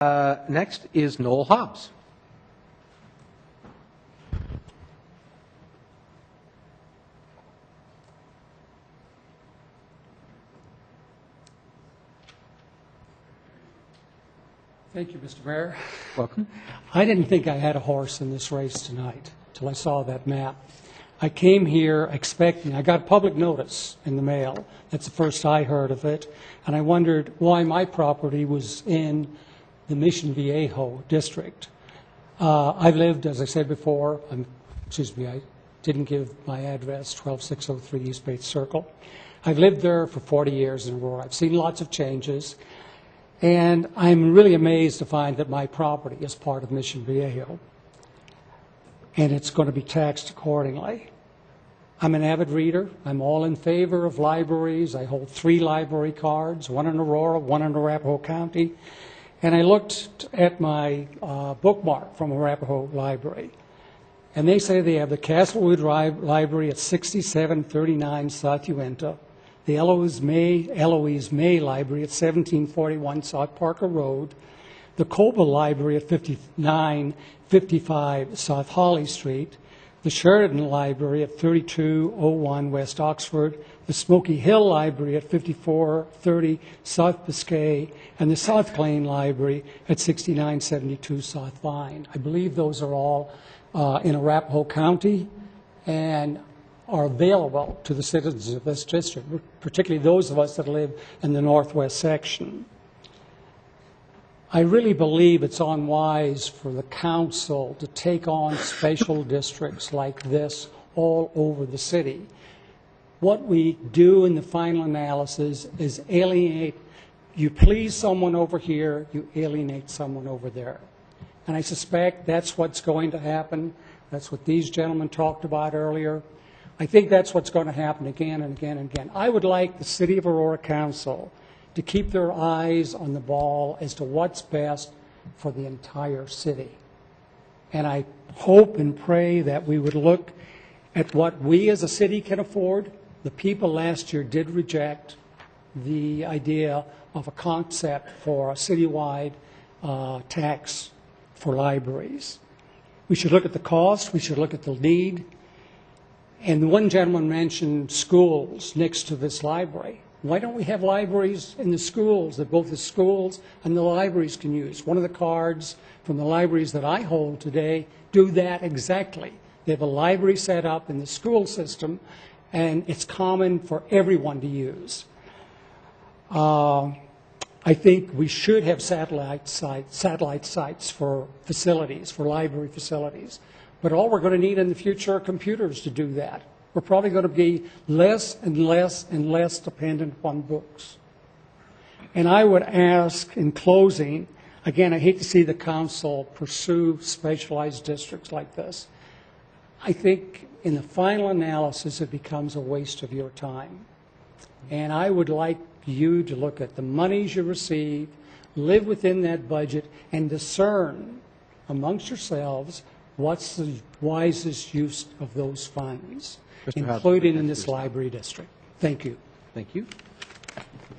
Next is Noel Hobbs. Thank you, Mr. Mayor. Welcome. I didn't think I had a horse in this race tonight till I saw that map. I came here expecting, I got public notice in the mail. That's the first I heard of it. And I wondered why my property was in the Mission Viejo district. I've lived, as I said before, I didn't give my address, 12603 East Bates Circle. I've lived there for 40 years in Aurora. I've seen lots of changes. And I'm really amazed to find that my property is part of Mission Viejo, and it's going to be taxed accordingly. I'm an avid reader. I'm all in favor of libraries. I hold 3 library cards, one in Aurora, one in Arapahoe County. And I looked at my bookmark from Arapahoe Library, and they say they have the Castlewood Library at 6739 South Uinta, the Eloise May Library at 1741 South Parker Road, the Coble Library at 5955 South Holly Street, the Sheridan Library at 3201 West Oxford, the Smoky Hill Library at 5430 South Biscay, and the South Plain Library at 6972 South Vine. I believe those are all in Arapahoe County and are available to the citizens of this district, particularly those of us that live in the northwest section. I really believe it's unwise for the council to take on special districts like this all over the city. What we do in the final analysis is alienate. You please someone over here, you alienate someone over there. And I suspect that's what's going to happen. That's what these gentlemen talked about earlier. I think that's what's going to happen again and again and again. I would like the City of Aurora Council to keep their eyes on the ball as to what's best for the entire city. And I hope and pray that we would look at what we as a city can afford. The people last year did reject the idea of a concept for a citywide tax for libraries. We should look at the cost. We should look at the need. And one gentleman mentioned schools next to this library. Why don't we have libraries in the schools that both the schools and the libraries can use? One of the cards from the libraries that I hold today do that exactly. They have a library set up in the school system, and it's common for everyone to use. I think we should have satellite sites for facilities, for library facilities. But all we're going to need in the future are computers to do that. We're probably going to be less and less and less dependent on books. And I would ask in closing, again, I hate to see the council pursue specialized districts like this. I think in the final analysis it becomes a waste of your time. And I would like you to look at the monies you receive, live within that budget, and discern amongst yourselves what's the wisest use of those funds, including in this library district. Thank you. Thank you.